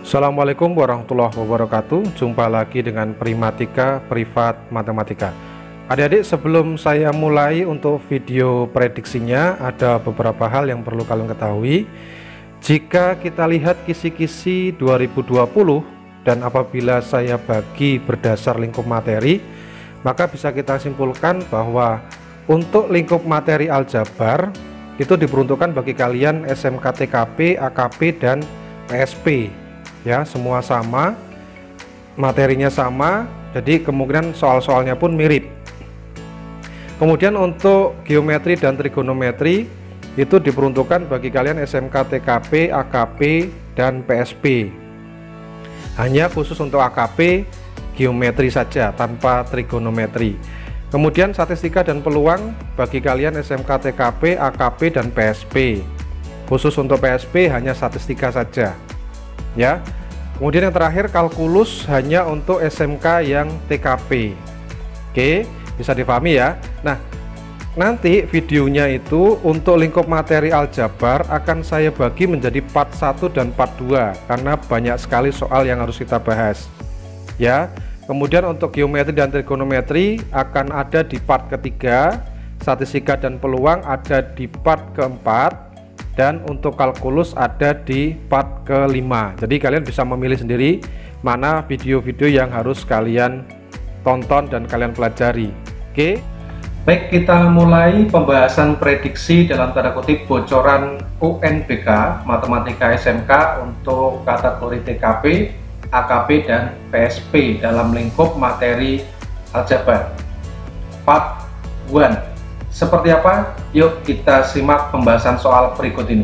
Assalamualaikum warahmatullahi wabarakatuh. Jumpa lagi dengan Primatika Privat Matematika. Adik-adik, sebelum saya mulai untuk video prediksinya, ada beberapa hal yang perlu kalian ketahui. Jika kita lihat kisi-kisi 2020 dan apabila saya bagi berdasar lingkup materi, maka bisa kita simpulkan bahwa untuk lingkup materi aljabar itu diperuntukkan bagi kalian SMK TKP, AKP, dan PSP. Ya, semua sama, materinya sama, jadi kemungkinan soal-soalnya pun mirip. Kemudian untuk geometri dan trigonometri itu diperuntukkan bagi kalian SMK TKP, AKP, dan PSP. Hanya khusus untuk AKP geometri saja tanpa trigonometri. Kemudian statistika dan peluang bagi kalian SMK TKP, AKP, dan PSP. Khusus untuk PSP hanya statistika saja. Ya, kemudian yang terakhir kalkulus hanya untuk SMK yang TKP. Oke, bisa dipahami ya. Nah, nanti videonya itu untuk lingkup materi aljabar akan saya bagi menjadi part 1 dan part 2 karena banyak sekali soal yang harus kita bahas. Ya, kemudian untuk geometri dan trigonometri akan ada di part ketiga, statistika dan peluang ada di part keempat, dan untuk kalkulus ada di part kelima. Jadi kalian bisa memilih sendiri mana video-video yang harus kalian tonton dan kalian pelajari. Oke, baik, kita mulai pembahasan prediksi dalam tanda kutip bocoran UNBK Matematika SMK untuk kategori TKP, AKP, dan PSP dalam lingkup materi aljabar. Part 1. Seperti apa? Yuk kita simak pembahasan soal berikut ini.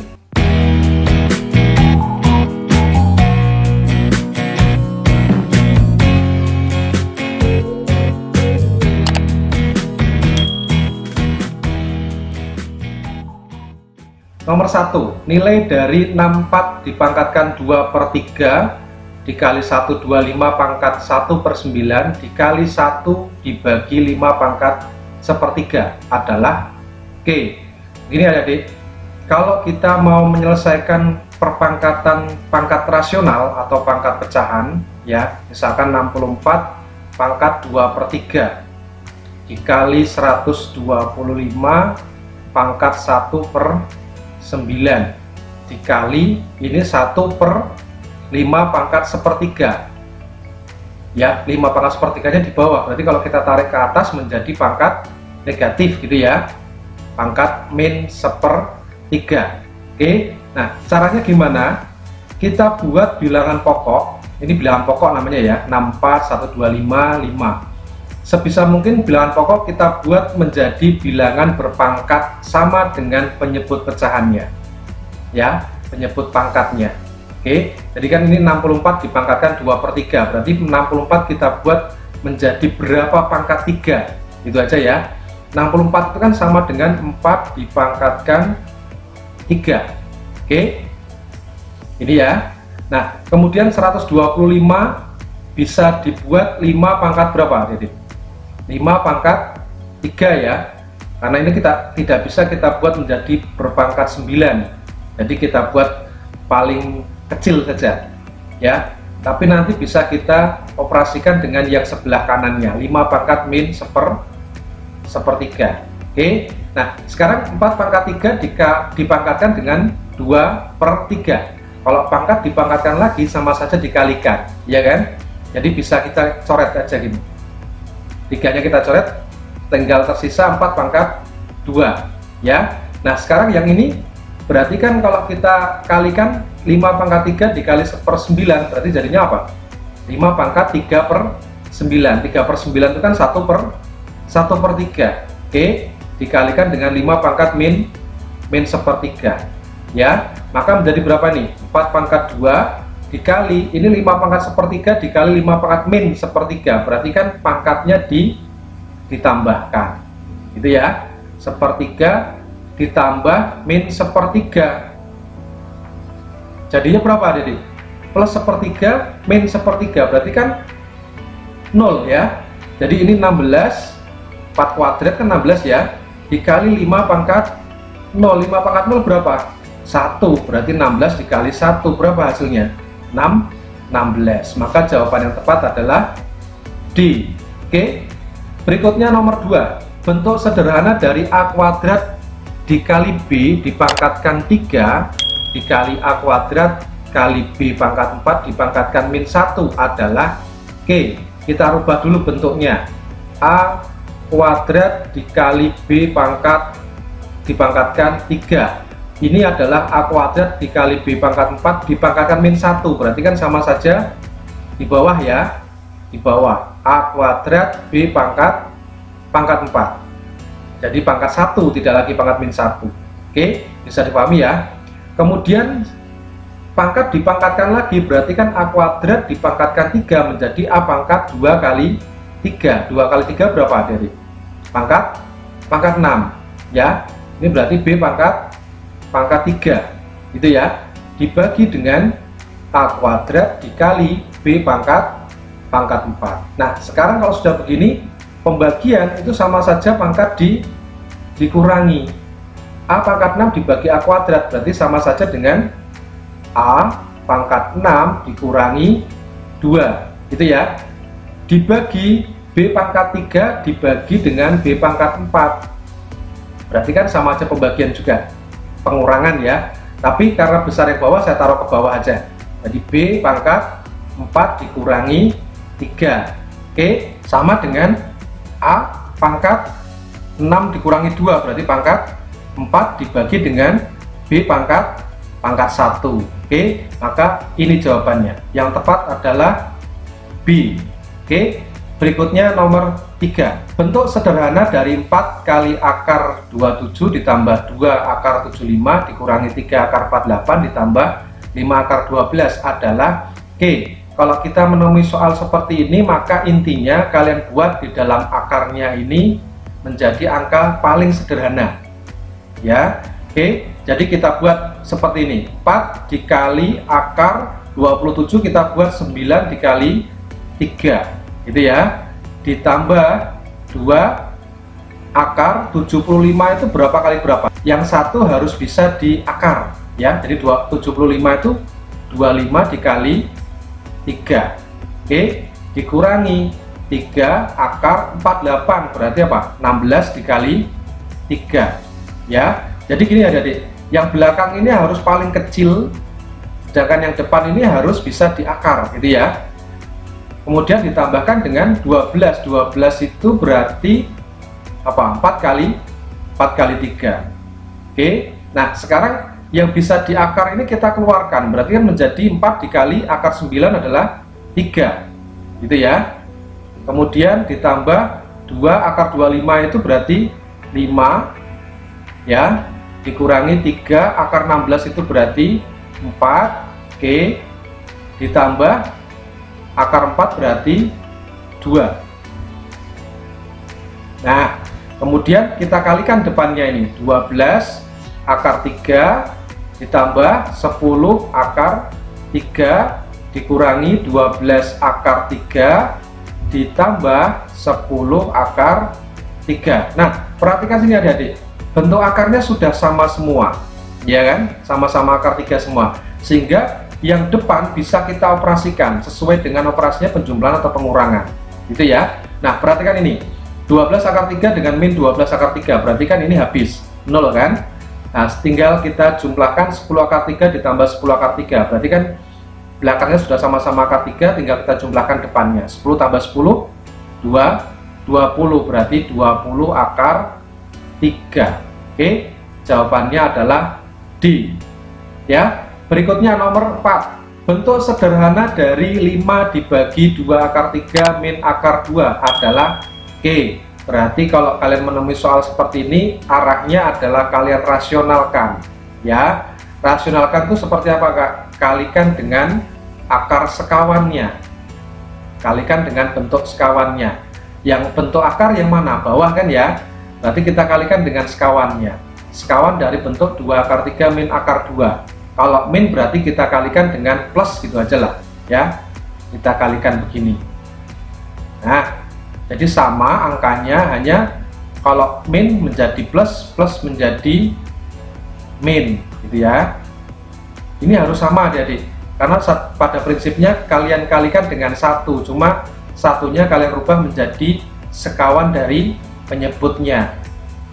Nomor 1, nilai dari 64 dipangkatkan 2/3 dikali 125 pangkat 1/9 dikali 1 dibagi 5 pangkat 1/3 adalah Oke, gini adik-adik, kalau kita mau menyelesaikan perpangkatan pangkat rasional atau pangkat pecahan, ya, misalkan 64 pangkat 2/3 dikali 125 pangkat 1/9 dikali ini 1/5 pangkat 1/3. Ya, 5 pangkat 1/3-nya di bawah, berarti kalau kita tarik ke atas menjadi pangkat negatif gitu ya, pangkat min 1/3. Oke, nah caranya gimana? Kita buat bilangan pokok, ini bilangan pokok namanya ya, 64, 125, 5. Sebisa mungkin bilangan pokok kita buat menjadi bilangan berpangkat sama dengan penyebut pecahannya, ya, penyebut pangkatnya. Oke, jadi kan ini 64 dipangkatkan 2/3, berarti 64 kita buat menjadi berapa pangkat 3, itu aja ya. 64 itu kan sama dengan 4 dipangkatkan 3. Oke, ini ya. Nah, kemudian 125 bisa dibuat 5 pangkat berapa, Dedit? 5 pangkat 3 ya, karena ini kita tidak bisa kita buat menjadi berpangkat 9, jadi kita buat paling kecil saja ya, tapi nanti bisa kita operasikan dengan yang sebelah kanannya, 5 pangkat min 1/3. Oke, nah sekarang 4 pangkat 3 dipangkatkan dengan 2/3. Kalau pangkat dipangkatkan lagi sama saja dikalikan, ya kan? Jadi bisa kita coret aja gini, 3-nya kita coret, tinggal tersisa 4 pangkat 2 ya. Nah sekarang yang ini berarti kan kalau kita kalikan 5 pangkat 3 dikali 1/9 berarti jadinya apa? 5 pangkat 3/9. 3/9 itu kan 1/3. Oke, dikalikan dengan 5 pangkat min 1/3 ya, maka menjadi berapa nih? 4 pangkat 2 dikali ini 5 pangkat 1/3 dikali 5 pangkat min 1/3, berarti kan pangkatnya ditambahkan gitu ya, 1/3 ditambah min 1/3 jadinya berapa, Dedi? Plus 1/3 min 1/3 berarti kan 0 ya. Jadi ini 16, 4 kuadrat kan 16 ya, dikali 5 pangkat 0. 5 pangkat 0 berapa? 1, berarti 16 dikali 1 berapa hasilnya? 16. 16. Maka jawaban yang tepat adalah D. Oke. Berikutnya nomor 2. Bentuk sederhana dari A kuadrat dikali B dipangkatkan 3 dikali A kuadrat kali B pangkat 4 dipangkatkan min 1 adalah K. Kita rubah dulu bentuknya. A kuadrat dikali B pangkat dipangkatkan 3. Ini adalah A kuadrat dikali B pangkat 4 dipangkatkan min 1. Berarti kan sama saja di bawah ya. Di bawah A kuadrat B pangkat 4. Jadi pangkat 1, tidak lagi pangkat min 1. Oke, bisa dipahami ya. Kemudian pangkat dipangkatkan lagi, berarti kan A kuadrat dipangkatkan 3 menjadi A pangkat 2 kali 3. 2 kali 3 berapa adik? Pangkat 6 ya. Ini berarti B pangkat 3 gitu ya, dibagi dengan A kuadrat dikali B pangkat 4. Nah sekarang kalau sudah begini, pembagian itu sama saja pangkat dikurangi. A pangkat 6 dibagi A kuadrat berarti sama saja dengan A pangkat 6 dikurangi 2 gitu ya, dibagi B pangkat 3 dibagi dengan B pangkat 4. Berarti kan sama aja pembagian juga, pengurangan ya, tapi karena besar yang bawah saya taruh ke bawah aja. Jadi B pangkat 4 dikurangi 3. Oke, sama dengan A pangkat 6 dikurangi 2 berarti pangkat 4 dibagi dengan B pangkat 1. Oke, maka ini jawabannya. Yang tepat adalah B. Oke, berikutnya nomor 3. Bentuk sederhana dari 4 kali akar 27 ditambah 2 akar 75 dikurangi 3 akar 48 ditambah 5 akar 12 adalah K. Kalau kita menemui soal seperti ini, maka intinya kalian buat di dalam akarnya ini menjadi angka paling sederhana ya. Oke, jadi kita buat seperti ini. 4 dikali akar 27 kita buat 9 dikali 3 gitu ya, ditambah 2 akar 75 itu berapa kali berapa? Yang satu harus bisa diakar ya, jadi 75 itu 25 dikali 3. Oke, dikurangi 3 akar 48 berarti apa? 16 dikali 3 ya. Jadi gini adik-adik, yang belakang ini harus paling kecil, sedangkan yang depan ini harus bisa diakar gitu ya. Kemudian ditambahkan dengan 12. 12 itu berarti apa? 4 kali 3. Oke, nah sekarang yang bisa diakar ini kita keluarkan, berarti kan menjadi 4 dikali akar 9 adalah 3 gitu ya. Kemudian ditambah 2 akar 25 itu berarti 5 ya, dikurangi 3 akar 16 itu berarti 4. Oke, ditambah akar 4 berarti 2. Nah kemudian kita kalikan depannya ini, 12 akar 3 ditambah 10 akar 3 dikurangi 12 akar 3 ditambah 10 akar 3. Nah perhatikan sini adik-adik, bentuk akarnya sudah sama semua ya kan, sama-sama akar 3 semua, sehingga yang depan bisa kita operasikan sesuai dengan operasinya penjumlahan atau pengurangan gitu ya. Nah perhatikan ini, 12 akar 3 dengan min 12 akar 3 berarti kan ini habis 0 kan. Nah tinggal kita jumlahkan 10 akar 3 ditambah 10 akar 3 berarti kan belakangnya sudah sama-sama akar 3, tinggal kita jumlahkan depannya. 10 tambah 10 20 berarti 20 akar 3. Oke, jawabannya adalah D ya. Berikutnya nomor 4. Bentuk sederhana dari 5 dibagi 2 akar 3 min akar 2 adalah K. Berarti kalau kalian menemui soal seperti ini, arahnya adalah kalian rasionalkan ya. Rasionalkan itu seperti apa Kak? Kalikan dengan akar sekawannya, kalikan dengan bentuk sekawannya. Yang bentuk akar yang mana? Bawah kan ya, berarti kita kalikan dengan sekawannya. Sekawan dari bentuk 2 akar 3 min akar 2. Kalau min berarti kita kalikan dengan plus gitu aja lah ya, kita kalikan begini. Nah jadi sama angkanya, hanya kalau min menjadi plus, plus menjadi min gitu ya. Ini harus sama adik-adik. Karena pada prinsipnya kalian kalikan dengan 1, cuma satunya kalian rubah menjadi sekawan dari penyebutnya,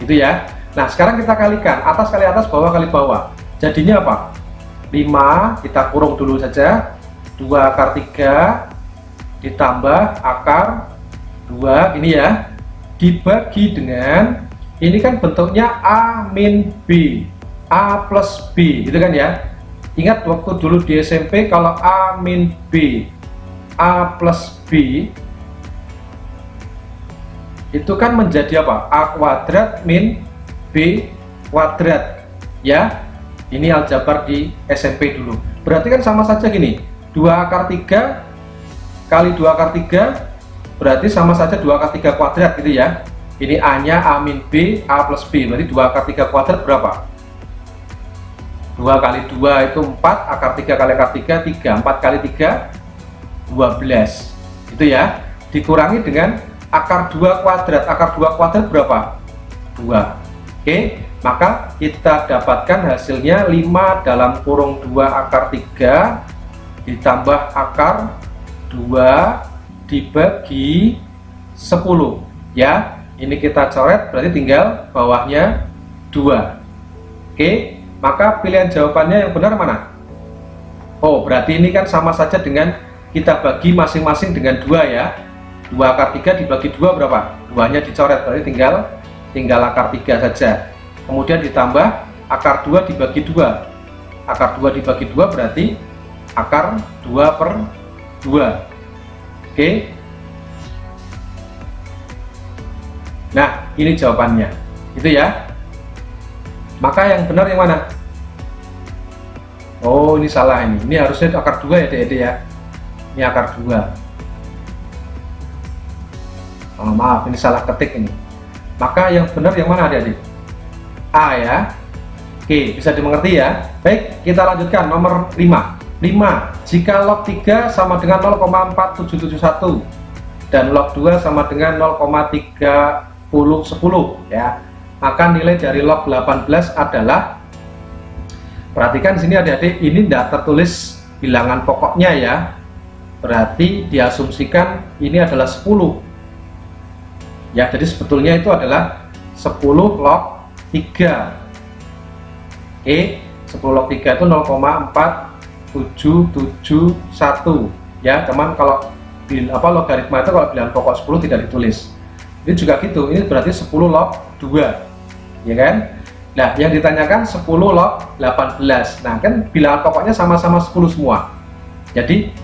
gitu ya. Nah, sekarang kita kalikan, atas kali atas, bawah kali bawah. Jadinya apa? 5, kita kurung dulu saja, 2 akar 3 ditambah akar 2, ini ya, dibagi dengan, ini kan bentuknya A min B, A plus B, gitu kan ya. Ingat waktu dulu di SMP, kalau A min B, A plus B, itu kan menjadi apa? A kuadrat min B kuadrat, ya. Ini aljabar di SMP dulu. Berarti kan sama saja gini, 2 akar 3 kali 2 akar 3 berarti sama saja 2 akar 3 kuadrat, gitu ya. Ini A nya A min B, A plus B, berarti 2 akar 3 kuadrat berapa? 2 kali 2 itu 4, akar 3 kali akar 3, 3, 4 kali 3 12, gitu ya. Dikurangi dengan akar 2 kuadrat, akar 2 kuadrat berapa? 2. Oke, maka kita dapatkan hasilnya 5 dalam kurung 2 akar 3 ditambah akar 2 dibagi 10, ya. Ini kita coret, berarti tinggal bawahnya 2. Oke, maka pilihan jawabannya yang benar mana? Oh, berarti ini kan sama saja dengan kita bagi masing-masing dengan 2 ya. 2 akar 3 dibagi 2 berapa? 2-nya dicoret, berarti tinggal akar 3 saja. Kemudian ditambah akar 2 dibagi 2. Akar 2 dibagi 2 berarti akar 2 per 2. Oke. Nah, ini jawabannya. Itu ya. Maka yang benar yang mana? Oh, ini salah ini. Ini harusnya akar 2 ya, Dek ya. Ini akar 2. Oh, maaf, ini salah ketik ini. Maka yang benar yang mana, Adik-adik? A ya. Oke, bisa dimengerti ya. Baik, kita lanjutkan nomor 5. 5. Jika log 3 sama dengan 0,4771 dan log 2 sama dengan 0,3010 ya, maka nilai dari log 18 adalah, perhatikan sini adik-adik, ini tidak tertulis bilangan pokoknya ya, berarti diasumsikan ini adalah 10 ya. Jadi sebetulnya itu adalah 10 log 3. Oke, 10 log 3 itu 0,4771 ya. Cuman kalau logaritma itu kalau bilangan pokok 10 tidak ditulis. Ini juga gitu, ini berarti 10 log 2 ya kan. Nah, yang ditanyakan 10 log 18. Nah, kan bilangan pokoknya sama-sama 10 semua. Jadi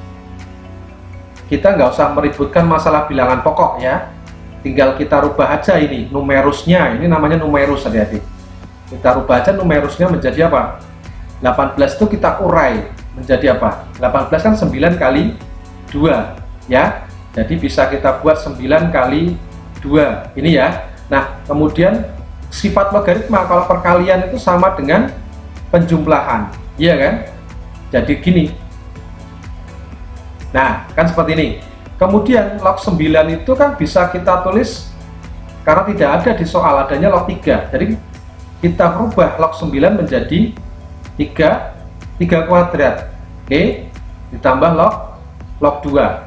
kita nggak usah meributkan masalah bilangan pokok ya. Tinggal kita rubah aja ini numerusnya, ini namanya numerus adik-adik. Kita rubah aja numerusnya menjadi apa? 18 itu kita urai menjadi apa? 18 kan 9 kali 2 ya. Jadi bisa kita buat 9 kali 2 ini ya. Nah, kemudian sifat logaritma kalau perkalian itu sama dengan penjumlahan, iya kan? Jadi gini. Nah, kan seperti ini. Kemudian log 9 itu kan bisa kita tulis, karena tidak ada di soal adanya log 3. Jadi kita rubah log 9 menjadi 3 kuadrat. Oke, ditambah log 2.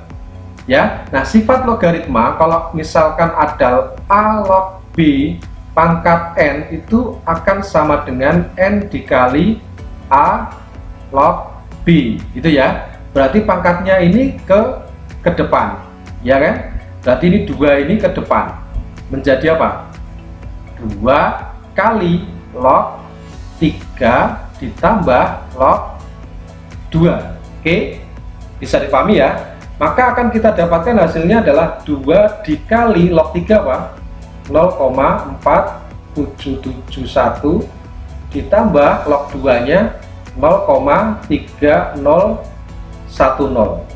Ya. Nah, sifat logaritma kalau misalkan ada A log B pangkat N itu akan sama dengan N dikali A log B, gitu ya. Berarti pangkatnya ini ke depan, ya kan? Berarti ini 2 ini ke depan. Menjadi apa? 2 kali log 3 ditambah log 2. Oke? Bisa dipahami ya? Maka akan kita dapatkan hasilnya adalah 2 dikali log 3 apa? 0,4771 ditambah log 2 nya 0,3010.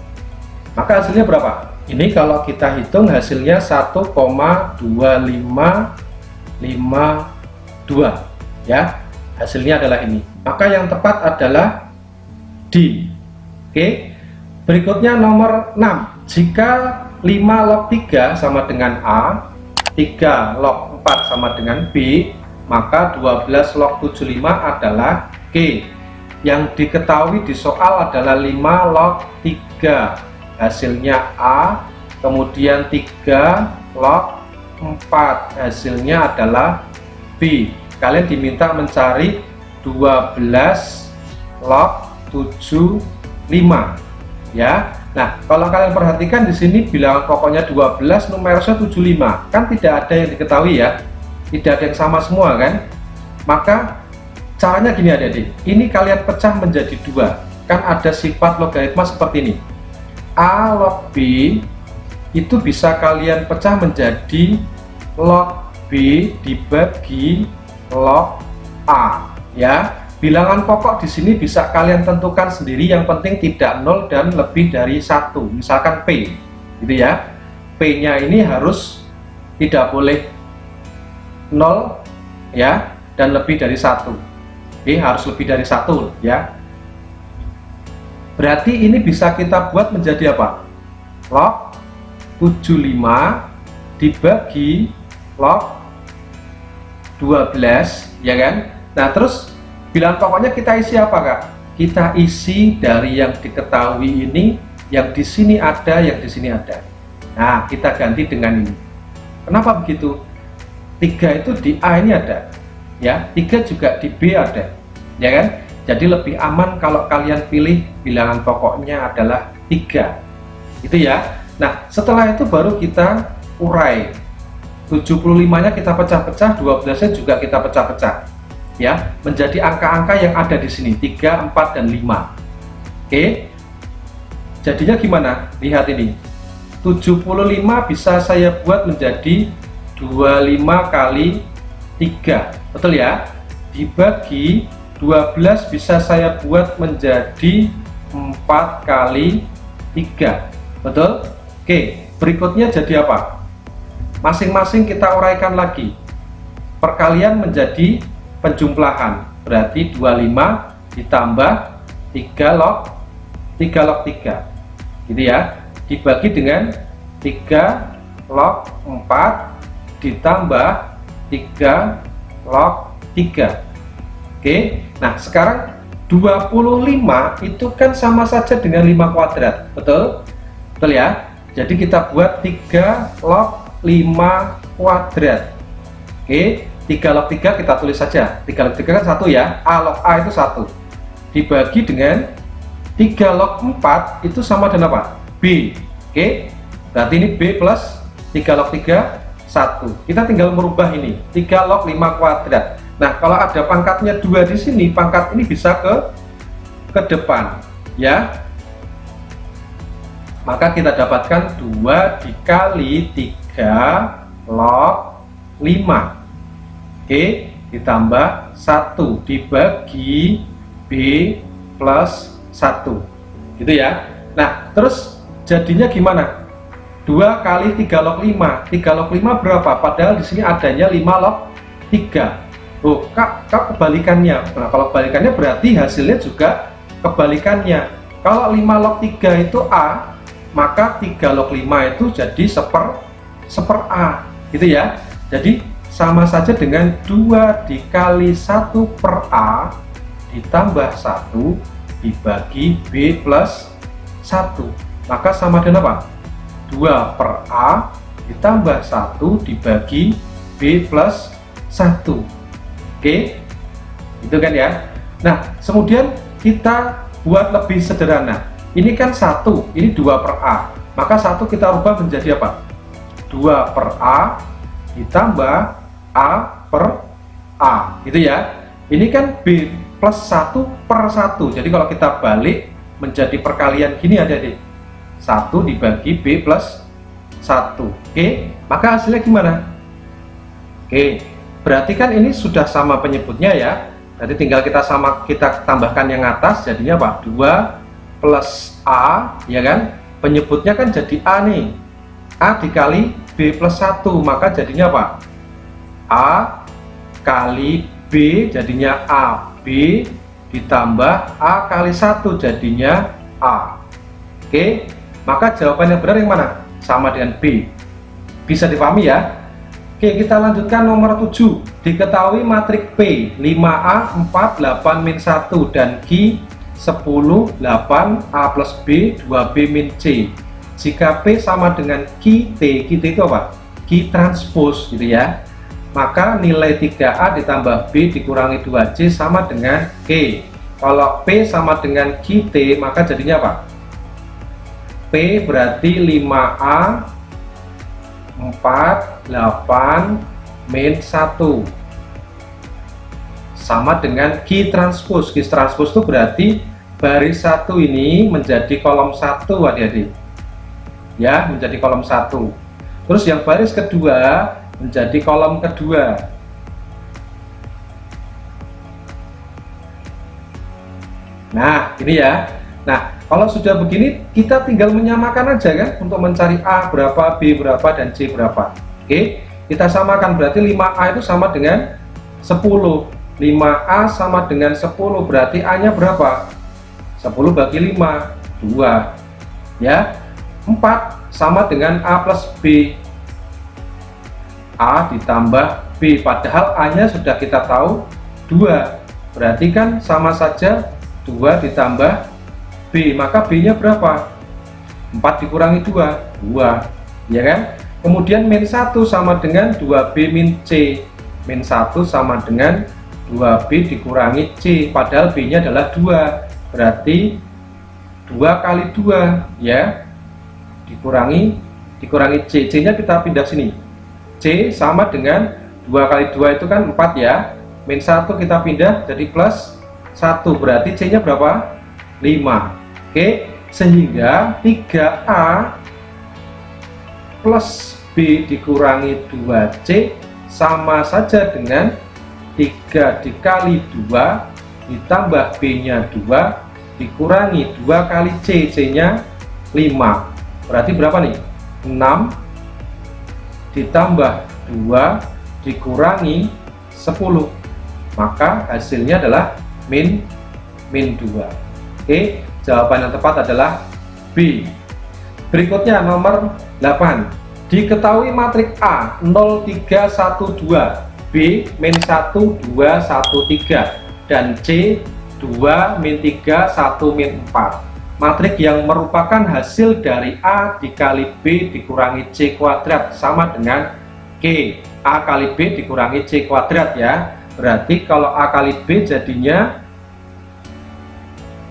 Maka hasilnya berapa? Ini kalau kita hitung hasilnya 1,2552 ya. Hasilnya adalah ini. Maka yang tepat adalah D. Oke. Berikutnya nomor 6. Jika 5 log 3 sama dengan A, 3 log 4 sama dengan B, maka 12 log 75 adalah G. Yang diketahui di soal adalah 5 log 3, hasilnya A, kemudian 3 log 4, hasilnya adalah B. Kalian diminta mencari 12 log 75 ya. Nah, kalau kalian perhatikan di sini bilangan pokoknya 12, numerusnya 75. Kan tidak ada yang diketahui ya. Tidak ada yang sama semua kan? Maka caranya gini adik-adik. Ini kalian pecah menjadi 2. Kan ada sifat logaritma seperti ini. A log B itu bisa kalian pecah menjadi log B dibagi log A ya. Bilangan pokok di sini bisa kalian tentukan sendiri, yang penting tidak 0 dan lebih dari 1. Misalkan P, gitu ya. P-nya ini harus tidak boleh 0 ya, dan lebih dari 1. Oke, harus lebih dari 1 ya. Berarti ini bisa kita buat menjadi apa? Log 75 dibagi log 12 ya kan. Nah, terus bilangan pokoknya kita isi apa, Kak? Kita isi dari yang diketahui ini, yang di sini ada, yang di sini ada. Nah, kita ganti dengan ini. Kenapa begitu? 3 itu di A ini ada, ya. 3 juga di B ada, ya kan? Jadi lebih aman kalau kalian pilih bilangan pokoknya adalah 3, gitu ya. Nah, setelah itu baru kita urai. 75-nya kita pecah-pecah, 12-nya juga kita pecah-pecah, ya, menjadi angka-angka yang ada di sini 3, 4, dan 5. Oke, jadinya gimana? Lihat ini, 75 bisa saya buat menjadi 25 kali 3, betul ya? Dibagi 12 bisa saya buat menjadi 4 kali 3, betul? Oke, berikutnya jadi apa? Masing-masing kita uraikan lagi, perkalian menjadi penjumlahan, berarti 25 ditambah 3 log 3, gitu ya, dibagi dengan 3 log 4 ditambah 3 log 3. Oke, nah sekarang 25 itu kan sama saja dengan 5 kuadrat, betul? Betul ya? Jadi kita buat 3 log 5 kuadrat. Oke, 3 log 3 kita tulis saja. 3 log 3 kan 1 ya. A log A itu 1. Dibagi dengan 3 log 4 itu sama dengan apa? B. Oke, berarti ini B plus 3 log 3, 1. Kita tinggal merubah ini, 3 log 5 kuadrat. Nah, kalau ada pangkatnya 2 di sini, pangkat ini bisa ke depan, ya. Maka kita dapatkan 2 dikali 3 log 5. Oke, ditambah 1 dibagi B plus 1, gitu ya. Nah, terus jadinya gimana? 2 kali 3 log 5. 3 log 5 berapa? Padahal di sini adanya 5 log 3. Oh, Kak kebalikannya. Nah, kalau kebalikannya berarti hasilnya juga kebalikannya. Kalau 5 log 3 itu A, maka 3 log 5 itu jadi seper A, gitu ya. Jadi sama saja dengan 2 dikali 1 per A ditambah 1 dibagi B plus 1. Maka sama dengan apa? 2 per A ditambah 1 dibagi B plus 1. Oke, itu kan ya. Nah, kemudian kita buat lebih sederhana. Ini kan 1, ini 2 per A. Maka 1 kita rubah menjadi apa? 2 per A ditambah A per A, gitu ya. Ini kan B plus 1 per 1. Jadi kalau kita balik menjadi perkalian gini adik-adik, 1 dibagi B plus 1. Oke, maka hasilnya gimana? Oke, berarti kan ini sudah sama penyebutnya ya. Jadi tinggal kita tambahkan yang atas, jadinya apa? 2 plus A, ya kan? Penyebutnya kan jadi A nih. A dikali B plus 1, maka jadinya apa? A kali B jadinya AB ditambah A kali 1 jadinya A. Oke, maka jawaban yang benar yang mana? Sama dengan B. Bisa dipahami ya? Oke, kita lanjutkan nomor 7. Diketahui matriks P 5A 4 8 min 1 dan Q 10 8 A plus B 2B min C. Jika P sama dengan QT, QT itu apa? Q transpose gitu ya. Maka nilai 3A ditambah B dikurangi 2C sama dengan Q. Kalau P sama dengan QT, maka jadinya apa? P berarti 5A 4 8 min 1 sama dengan Q transpose. Q transpose itu berarti baris 1 ini menjadi kolom 1 adik-adik ya, menjadi kolom 1. Terus yang baris kedua menjadi kolom kedua. Nah ini ya. Nah kalau sudah begini, kita tinggal menyamakan aja kan, untuk mencari A berapa, B berapa, dan C berapa. Oke, kita samakan, berarti 5A itu sama dengan 10. 5A sama dengan 10, berarti A-nya berapa? 10 bagi 5, 2. Ya, 4 sama dengan A plus B. A ditambah B, padahal A-nya sudah kita tahu 2. Berarti kan sama saja 2 ditambah B, maka B nya berapa? 4 dikurangi 2, 2 ya kan. Kemudian min 1 sama dengan 2B min C. Min 1 sama dengan 2B dikurangi C, padahal B nya adalah 2, berarti 2 kali 2 ya, dikurangi C. C nya kita pindah sini, C sama dengan 2 kali 2 itu kan 4 ya. Min 1 kita pindah jadi plus 1, berarti C nya berapa? 5. Oke, sehingga 3A plus B dikurangi 2C sama saja dengan 3 dikali 2 ditambah B nya 2 dikurangi 2 kali C, C nya 5. Berarti berapa nih? 6 ditambah 2 dikurangi 10, maka hasilnya adalah min 2. Oke, jawaban yang tepat adalah B. Berikutnya nomor 8. Diketahui matriks A 0 3 1 2, B min 1 2 1 3, dan C 2 min 3 1 min 4. Matriks yang merupakan hasil dari A dikali B dikurangi C kuadrat sama dengan Q. A kali B dikurangi C kuadrat ya. Berarti kalau A kali B jadinya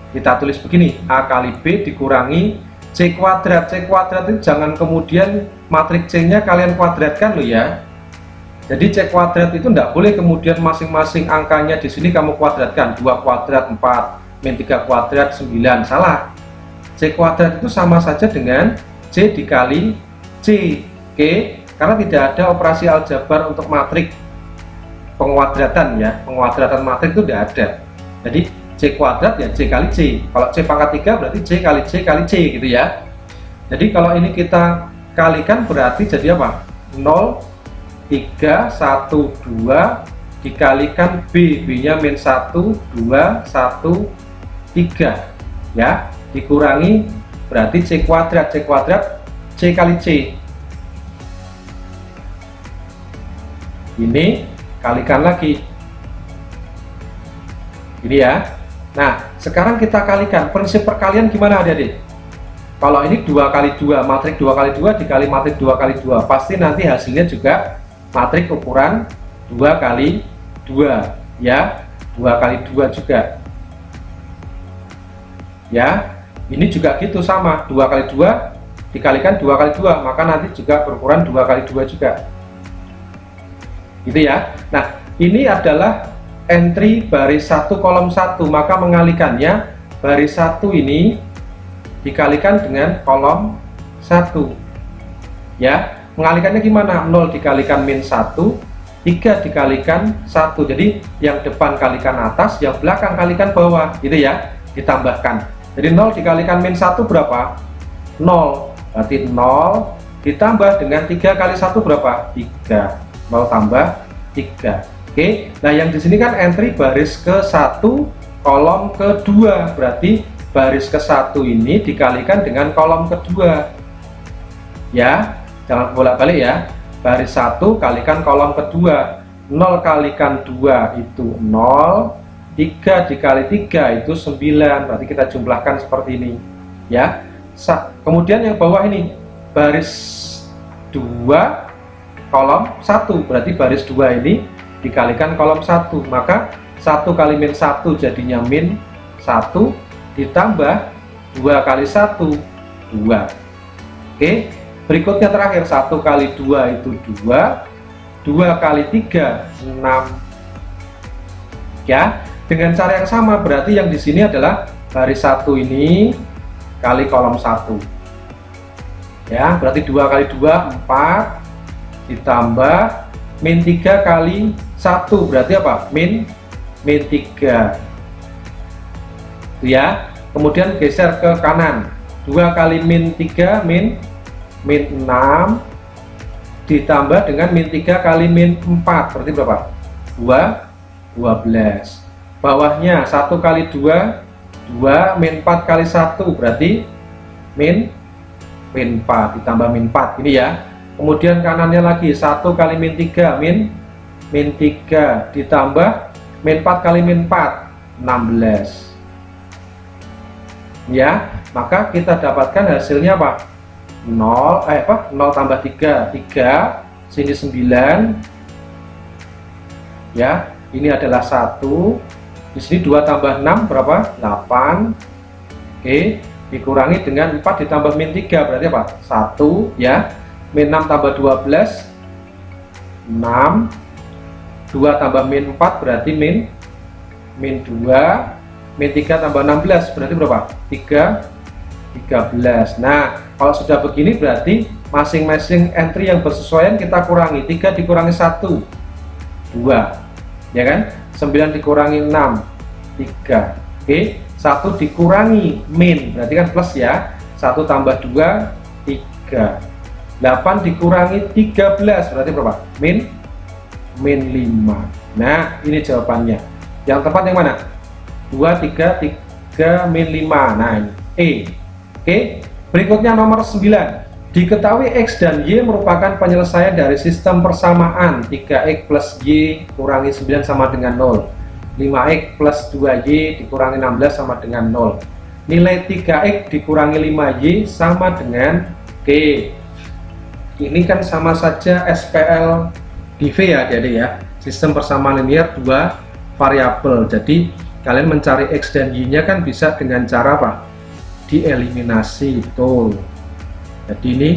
kita tulis begini, A kali B dikurangi C kuadrat. C kuadrat itu jangan kemudian matriks C nya kalian kuadratkan loh ya. Jadi C kuadrat itu tidak boleh kemudian masing-masing angkanya di sini kamu kuadratkan, 2 kuadrat 4, min 3 kuadrat 9, salah. C kuadrat itu sama saja dengan C dikali C. Oke, karena tidak ada operasi aljabar untuk matriks penguadratan ya, penguadratan matriks itu tidak ada. Jadi C kuadrat ya C kali C. Kalau C pangkat 3 berarti C kali C kali C gitu ya. Jadi kalau ini kita kalikan berarti jadi apa? 0 3 1 2 dikalikan B, B nya min 1 2 1 3 ya, dikurangi berarti C kuadrat. C kuadrat C kali C. Ini kalikan lagi ini ya. Nah sekarang kita kalikan, prinsip perkalian gimana adik-adik? Kalau ini 2 kali 2, matriks 2 kali 2 dikali matriks 2 kali 2, pasti nanti hasilnya juga matriks ukuran 2 kali 2 ya, 2 kali 2 juga ya. Ini juga gitu, sama 2 kali 2 dikalikan 2 kali 2, maka nanti juga berukuran 2 kali 2 juga gitu ya. Nah ini adalah entry baris 1 kolom 1, maka mengalikannya baris 1 ini dikalikan dengan kolom 1 ya. Mengalikannya gimana? 0 dikalikan min 1, 3 dikalikan 1, jadi yang depan kalikan atas, yang belakang kalikan bawah gitu ya, ditambahkan. Jadi 0 dikalikan min 1 berapa? 0, berarti 0 ditambah dengan 3 kali 1 berapa? 3, 0 tambah 3. Oke, nah yang di sini kan entry baris ke-1 kolom kedua, berarti baris ke-1 ini dikalikan dengan kolom kedua ya, jangan bolak-balik ya. baris 1 kalikan kolom kedua. 0 kalikan 2 itu 0, 3 dikali 3 itu 9, berarti kita jumlahkan seperti ini ya. Kemudian yang bawah ini baris 2 kolom 1, berarti baris 2 ini dikalikan kolom 1, maka 1 kali min 1 jadinya min 1 ditambah 2 kali 1 2. Oke, berikutnya terakhir 1 kali 2 itu 2, 2 kali 3 6 ya. Dengan cara yang sama berarti yang di sini adalah baris 1 ini kali kolom 1 ya, berarti 2 kali 2 4 ditambah min 3 kali 1 berarti apa? Min 3 ya. Kemudian geser ke kanan, 2 kali min 3 min 6 ditambah dengan min 3 kali min 4 berarti berapa? 12. Bawahnya 1 kali 2 2 min 4 kali 1 berarti min 4 ditambah min 4 ini ya. Kemudian kanannya lagi 1 kali min 3 min 3 ditambah min 4 kali min 4 16 ya. Maka kita dapatkan hasilnya apa? 0 tambah 3 sini 9 ya. Ini adalah 1, di sini 2 tambah 6 berapa? 8. Oke, dikurangi dengan 4 ditambah min 3 berarti apa? 1 ya. Min 6 tambah 12 6, 2 tambah min 4 berarti min 2, min 3 tambah 16 berarti berapa? 13. Nah, kalau sudah begini berarti masing-masing entry yang bersesuaian kita kurangi. 3 dikurangi 1 2 ya kan, 9 dikurangi 6 3. Oke, 1 dikurangi min berarti kan plus ya, 1 tambah 2 3. 8 dikurangi 13 berarti berapa? Min 5. Nah, ini jawabannya. Yang tepat yang mana? 2 3 min 5. Nah, ini E. Oke, berikutnya nomor 9. Diketahui X dan Y merupakan penyelesaian dari sistem persamaan 3X plus Y kurangi 9 sama dengan 0, 5X plus 2Y dikurangi 16 sama dengan 0. Nilai 3X dikurangi 5Y sama dengan G. Ini kan sama saja SPL DV ya, jadi ya, sistem persamaan linear 2 variabel. Jadi kalian mencari X dan Y nya kan bisa dengan cara apa? Dieliminasi, betul. Jadi ini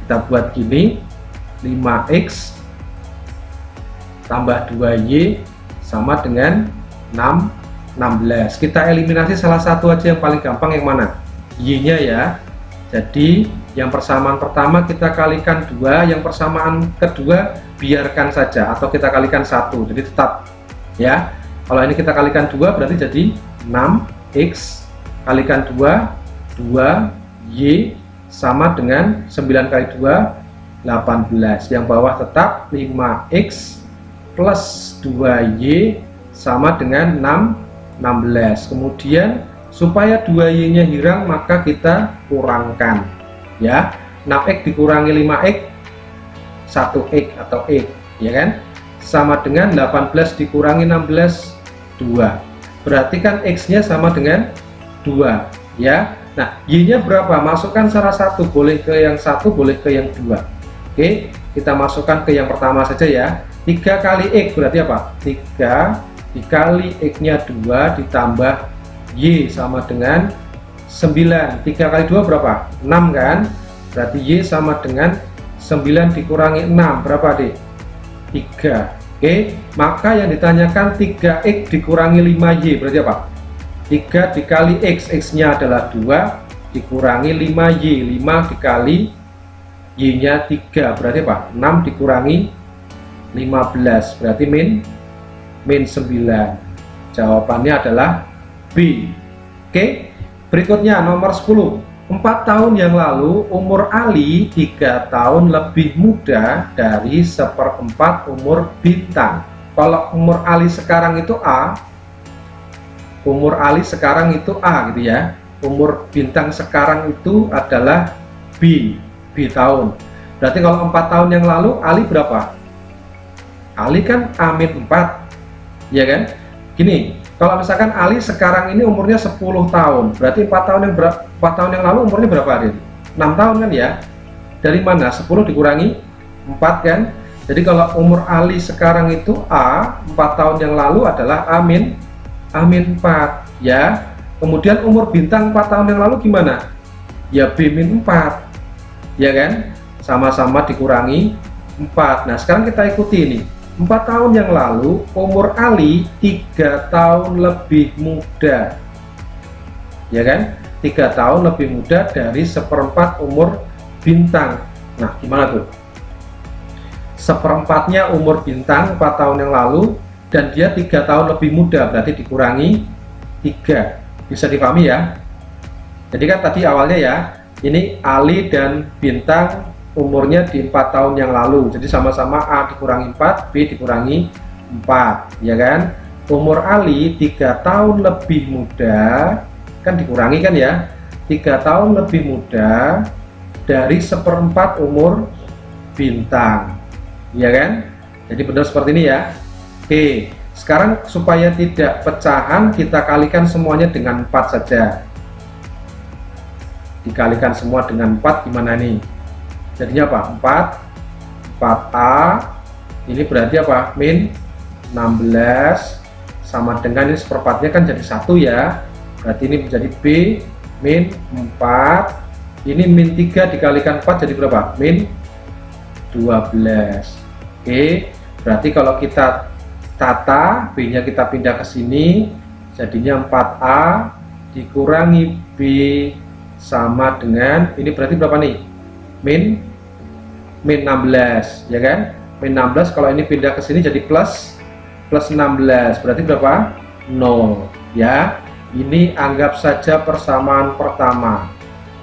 kita buat gini, 5X tambah 2Y sama dengan 16. Kita eliminasi salah satu aja yang paling gampang, yang mana? Y nya ya. Jadi yang persamaan pertama kita kalikan 2, yang persamaan kedua biarkan saja atau kita kalikan 1, jadi tetap ya. Kalau ini kita kalikan 2 berarti jadi 6X kalikan 2Y sama dengan 9 kali 2 18. Yang bawah tetap 5X plus 2Y sama dengan 16. Kemudian supaya 2Y nya hilang maka kita kurangkan ya. 6X dikurangi 5X 1X atau X ya kan, sama dengan 18 dikurangi 16 2. Berarti kan X nya sama dengan 2 ya. Nah, Y nya berapa? Masukkan salah satu, boleh ke yang satu, boleh ke yang 2. Oke, kita masukkan ke yang pertama saja ya. 3 kali X berarti apa? 3 dikali X nya 2 ditambah Y sama dengan 9. 3 kali 2 berapa? 6 kan? Berarti Y sama dengan 9 dikurangi 6 berapa deh? 3. Oke, maka yang ditanyakan 3X dikurangi 5Y berarti apa? 3 dikali X, X nya adalah 2 dikurangi 5Y, 5 dikali Y nya 3 berarti apa? 6 dikurangi 15 berarti min 9. Jawabannya adalah B. Oke, berikutnya nomor 10. 4 tahun yang lalu umur Ali 3 tahun lebih muda dari 1/4 umur Bintang. Kalau umur Ali sekarang itu A, umur Ali sekarang itu A gitu ya. Umur Bintang sekarang itu adalah B tahun. Berarti kalau 4 tahun yang lalu Ali berapa? Ali kan A-4, ya kan? Gini, kalau misalkan Ali sekarang ini umurnya 10 tahun, berarti 4 tahun yang lalu umurnya berapa, Adit? 6 tahun kan ya? Dari mana? 10 dikurangi 4 kan? Jadi kalau umur Ali sekarang itu A, 4 tahun yang lalu adalah A-4 ya. Kemudian umur bintang 4 tahun yang lalu gimana? Ya B-4, ya kan? Sama-sama dikurangi 4. Nah sekarang kita ikuti ini. 4 tahun yang lalu umur Ali 3 tahun lebih muda, ya kan? 3 tahun lebih muda dari seperempat umur bintang. Nah gimana tuh? Seperempatnya umur bintang 4 tahun yang lalu dan dia 3 tahun lebih muda, berarti dikurangi 3. Bisa dipahami ya? Jadi kan tadi awalnya ya, ini Ali dan bintang umurnya di 4 tahun yang lalu, jadi sama-sama A dikurangi 4, B dikurangi 4, ya kan? Umur Ali 3 tahun lebih muda, kan dikurangi kan ya, 3 tahun lebih muda dari seperempat umur bintang, ya kan? Jadi benar seperti ini ya. Oke, sekarang supaya tidak pecahan kita kalikan semuanya dengan 4 saja. Dikalikan semua dengan 4 gimana nih? Jadinya apa? 4A ini berarti apa? Min 16 sama dengan ini seperempatnya kan jadi 1 ya, berarti ini menjadi B min 4, ini min 3 dikalikan 4 jadi berapa? Min 12. Oke, berarti kalau kita tata B nya kita pindah ke sini, jadinya 4A dikurangi B sama dengan ini berarti berapa nih? Min 16, ya kan? Min 16 kalau ini pindah ke sini jadi plus 16, berarti berapa? 0, ya. Ini anggap saja persamaan pertama.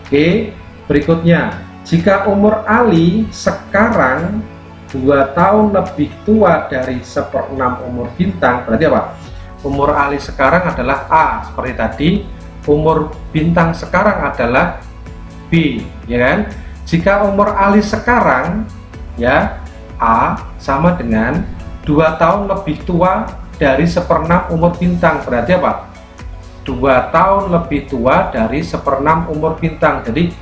Oke, berikutnya, jika umur Ali sekarang 2 tahun lebih tua dari 1/6 umur bintang, berarti apa? Umur Ali sekarang adalah A, seperti tadi. Umur bintang sekarang adalah B, ya kan? Jika umur Ali sekarang ya A sama dengan 2 tahun lebih tua dari 1/6 umur bintang, berarti apa? 2 tahun lebih tua dari 1/6 umur bintang. Jadi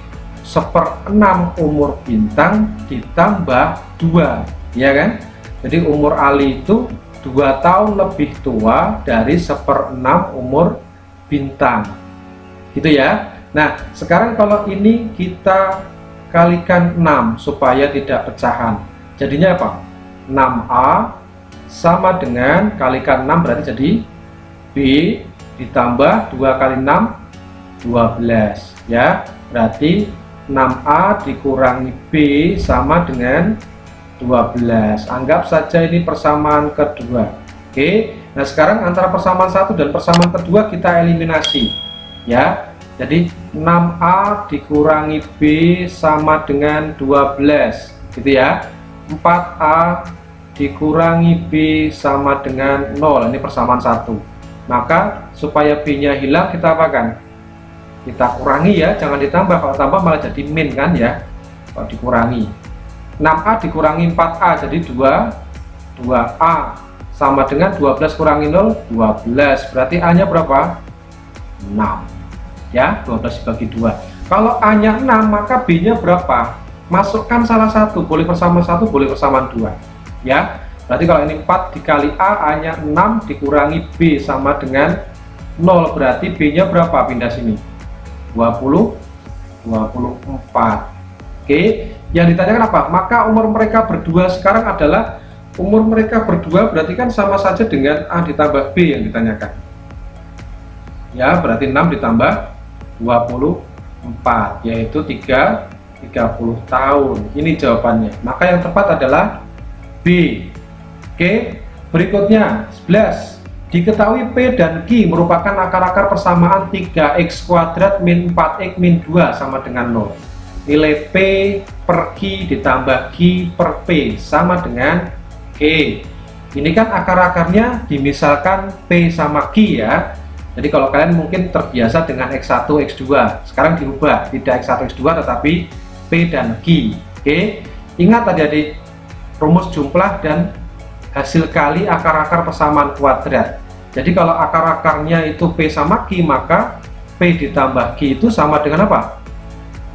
1/6 umur bintang ditambah 2, ya kan? Jadi umur Ali itu 2 tahun lebih tua dari 1/6 umur bintang, gitu ya. Nah sekarang kalau ini kita kalikan 6 supaya tidak pecahan, jadinya apa? 6A sama dengan kalikan 6 berarti jadi B ditambah 2 kali 6 12, ya. Berarti 6A dikurangi B sama dengan 12. Anggap saja ini persamaan kedua. Oke, nah sekarang antara persamaan satu dan persamaan kedua kita eliminasi, ya. Jadi 6A dikurangi B sama dengan 12, gitu ya. 4A dikurangi B sama dengan 0, ini persamaan 1. Maka supaya B nya hilang kita apakan? Kita kurangi ya, jangan ditambah, kalau tambah malah jadi min kan ya. Kalau dikurangi 6A dikurangi 4A jadi 2A sama dengan 12 kurangi 0 12, berarti A nya berapa? 6 ya, 12 dibagi 2. Kalau A nya 6 maka B nya berapa? Masukkan salah satu, boleh persamaan 1 boleh persamaan 2, ya. Berarti kalau ini 4 dikali A nya 6 dikurangi B sama dengan 0, berarti B nya berapa? Pindah sini 24. Oke, yang ditanyakan apa? Maka umur mereka berdua sekarang adalah, umur mereka berdua berarti kan sama saja dengan A ditambah B yang ditanyakan, ya. Berarti 6 ditambah 24 yaitu 30 tahun. Ini jawabannya, maka yang tepat adalah B. Oke, berikutnya 11. Diketahui P dan Q merupakan akar-akar persamaan 3x kuadrat min 4x min 2 sama dengan 0. Nilai P per Q ditambah Q per P sama dengan Q. Ini kan akar-akarnya dimisalkan P sama Q ya. Jadi kalau kalian mungkin terbiasa dengan X1, X2, sekarang diubah, tidak X1, X2 tetapi P dan Q. Oke, Ingat adik-adik, rumus jumlah dan hasil kali akar-akar persamaan kuadrat. Jadi kalau akar-akarnya itu P sama Q, maka P ditambah Q itu sama dengan apa?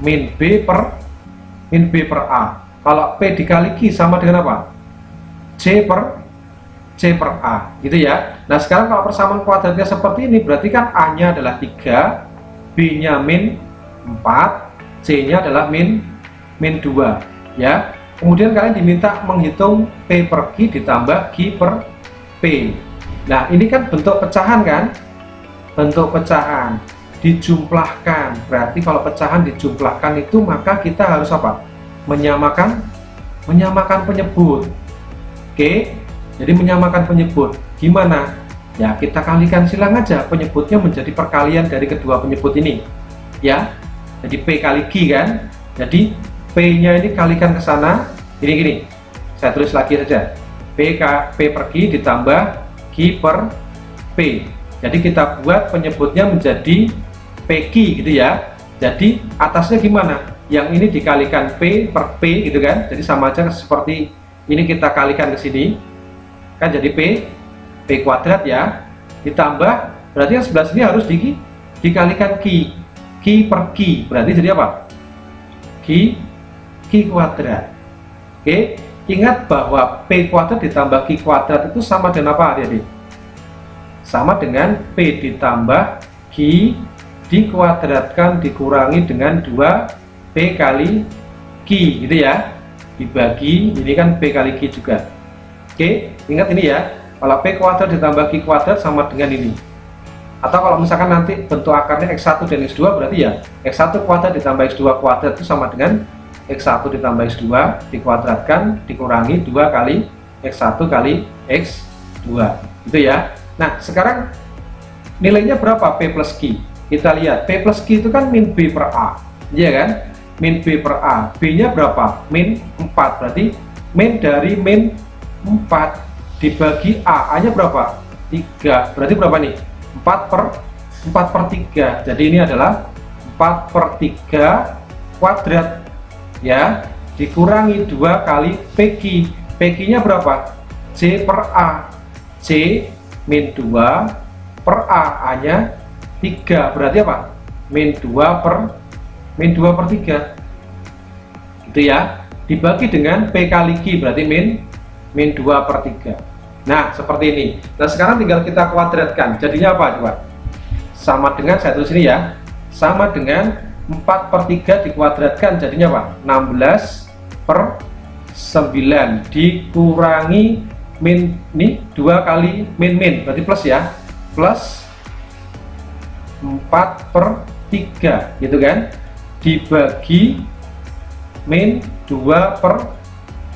Min B per A. Kalau P dikali Q sama dengan apa? C per A, gitu ya. Nah sekarang kalau persamaan kuadratnya seperti ini, berarti kan A-nya adalah 3, B-nya min 4, C-nya adalah min 2, ya. Kemudian kalian diminta menghitung P per Q ditambah Q per P. Nah ini kan bentuk pecahan kan? Bentuk pecahan dijumlahkan. Berarti kalau pecahan dijumlahkan itu maka kita harus apa? Menyamakan penyebut. Oke, jadi menyamakan penyebut. Gimana? Ya kita kalikan silang aja penyebutnya menjadi perkalian dari kedua penyebut ini. Ya, jadi P kali Q kan? Jadi P-nya ini kalikan ke sana, gini. Saya tulis lagi saja. P per Q ditambah Q per P. Jadi kita buat penyebutnya menjadi PQ gitu ya. Jadi atasnya gimana? Yang ini dikalikan P per P gitu kan. Jadi sama aja seperti ini kita kalikan ke sini. Kan jadi P kuadrat ya. Ditambah berarti yang sebelah sini harus dikalikan Q. Q per Q. Berarti jadi apa? Q kuadrat. Oke, ingat bahwa P kuadrat ditambah Q kuadrat itu sama dengan apa adik-adik? Sama dengan P ditambah Q dikuadratkan dikurangi dengan 2 P kali Q gitu ya, dibagi ini kan P kali Q juga. Oke, ingat ini ya, kalau P kuadrat ditambah Q kuadrat sama dengan ini. Atau kalau misalkan nanti bentuk akarnya X1 dan X2, berarti ya X1 kuadrat ditambah X2 kuadrat itu sama dengan X1 ditambah X2 dikuadratkan dikurangi 2 kali X1 kali X2 gitu ya. Nah sekarang nilainya berapa P plus Q? Kita lihat P plus Q itu kan min B per A, iya kan? Min B per A, B nya berapa? Min 4, berarti min dari min 4 dibagi A nya berapa? 3, berarti berapa nih? 4 per 3. Jadi ini adalah 4 per 3 kuadrat ya, dikurangi 2 kali PQ. PQ nya berapa? C per A. C min 2 per A nya 3, berarti apa? Min 2 per 3 gitu ya, dibagi dengan P kali Q, berarti min 2 per 3. Nah seperti ini. Nah sekarang tinggal kita kuadratkan, jadinya apa coba? Sama dengan, saya tulis ini ya, sama dengan 4 per 3 dikuadratkan jadinya apa? 16 per 9 dikurangi min, ini 2 kali min, berarti plus ya, plus 4 per 3 gitu kan, dibagi min 2 per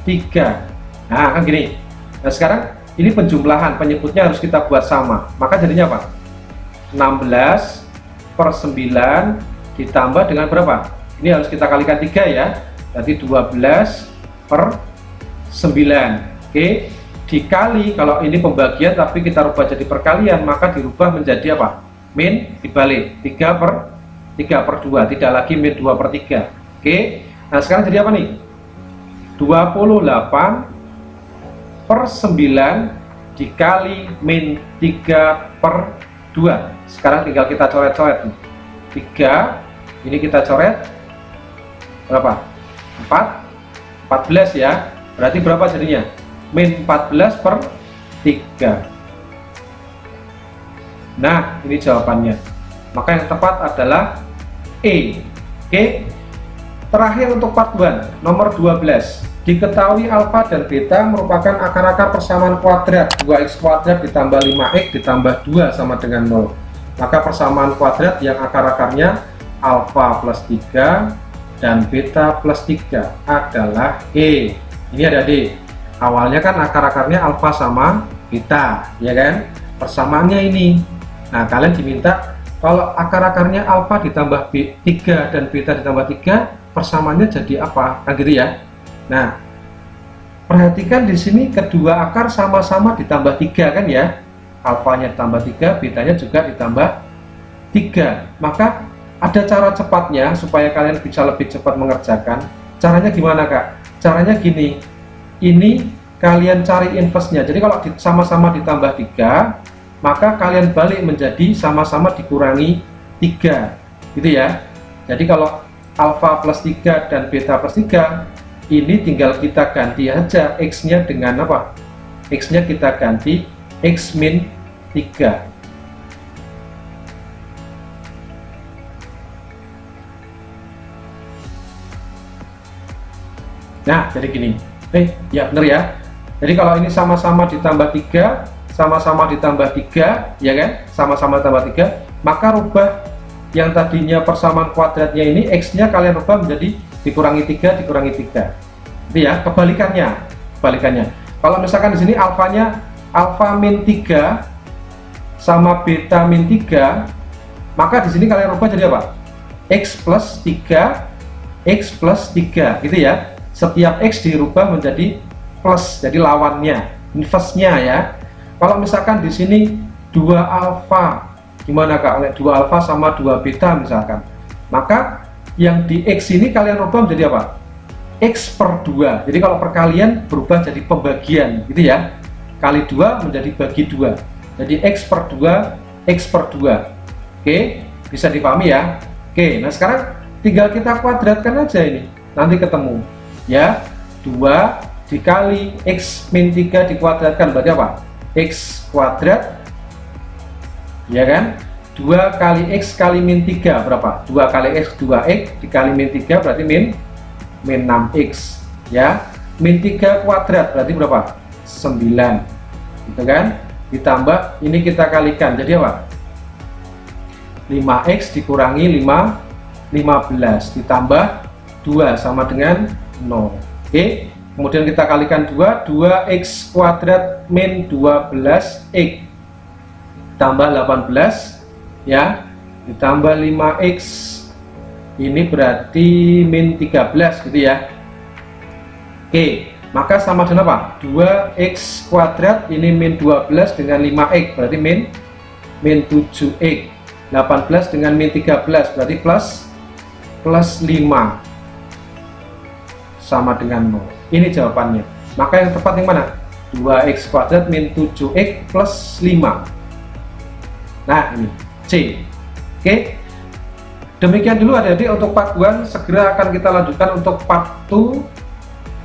3. Nah kan gini. Nah sekarang ini penjumlahan, penyebutnya harus kita buat sama, maka jadinya apa? 16 per 9 ditambah dengan berapa? Ini harus kita kalikan 3 ya, berarti 12 per 9. Oke, dikali, kalau ini pembagian tapi kita rubah jadi perkalian, maka dirubah menjadi apa? Min dibalik 3 per 2, tidak lagi min 2 per 3. Oke, nah sekarang jadi apa nih? 28 per 9 dikali min 3 per 2. Sekarang tinggal kita coret-coret nih. 3 ini kita coret berapa? 14 ya, berarti berapa jadinya? Min 14 per 3. Nah ini jawabannya, maka yang tepat adalah E. Oke, terakhir untuk part 1 nomor 12. Diketahui alfa dan beta merupakan akar-akar persamaan kuadrat. 2x kuadrat ditambah 5x ditambah 2 sama dengan 0. Maka persamaan kuadrat yang akar-akarnya alfa plus 3 dan beta plus 3 adalah E. Ini ada D. Awalnya kan akar-akarnya alfa sama beta, ya kan? Persamaannya ini. Nah, kalian diminta kalau akar-akarnya alfa ditambah 3 dan beta ditambah 3, persamaannya jadi apa? Kan gitu ya. Nah, perhatikan di sini kedua akar sama-sama ditambah 3 kan ya. Alfanya ditambah 3, betanya juga ditambah 3. Maka ada cara cepatnya supaya kalian bisa lebih cepat mengerjakan. Caranya gimana Kak? caranya gini, ini kalian cari inverse-nya. Jadi kalau sama-sama ditambah 3, maka kalian balik menjadi sama-sama dikurangi 3, gitu ya. Jadi kalau alfa plus 3 dan beta plus 3, ini tinggal kita ganti aja X-nya dengan apa? X-nya kita ganti X min 3. Nah, jadi gini. Ya bener ya. Jadi kalau ini sama-sama ditambah 3, sama-sama ditambah 3, ya kan? Sama-sama ditambah 3, maka rubah yang tadinya persamaan kuadratnya ini, X-nya kalian rubah menjadi dikurangi 3, dikurangi 3. Itu ya, kebalikannya. Kalau misalkan di sini alfanya alfa min 3 sama beta min 3, maka di sini kalian rubah jadi apa? X plus 3, X plus 3, gitu ya. Setiap X dirubah menjadi plus, jadi lawannya, inverse-nya ya. Kalau misalkan di sini 2 alfa, gimana Kak? 2 alfa sama 2 beta misalkan. Maka yang di X ini kalian rubah menjadi apa? X per 2. Jadi kalau perkalian berubah jadi pembagian, gitu ya. Kali 2 menjadi bagi 2. Jadi X per 2, X per 2. Oke, bisa dipahami ya? Oke, nah sekarang tinggal kita kuadratkan aja ini. Nanti ketemu. Ya, 2 dikali X min 3 dikuadratkan berarti apa? X kuadrat, ya kan? 2 kali X kali min 3 berapa? 2 kali X 2X dikali min 3 berarti min 6X, ya. Min 3 kuadrat berarti berapa? 9, gitu kan? Ditambah ini kita kalikan jadi apa? 5X dikurangi 15 ditambah 2 sama dengan 0. Oke, kemudian kita kalikan 2X kuadrat min 12X tambah 18, ya, ditambah 5X ini berarti min 13, gitu ya. Oke, maka sama dengan apa? 2X kuadrat ini min 12 dengan 5X berarti min 7X. 18 dengan min 13 berarti plus 5 sama dengan 0. Ini jawabannya. Maka yang tepat yang mana? 2X kuadrat min 7X plus 5. Nah, ini C. Oke. Demikian dulu adik-adik untuk part 1. Segera akan kita lanjutkan untuk part 2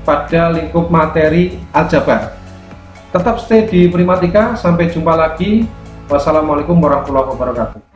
pada lingkup materi aljabar. Tetap stay di Primatika. Sampai jumpa lagi. Wassalamualaikum warahmatullahi wabarakatuh.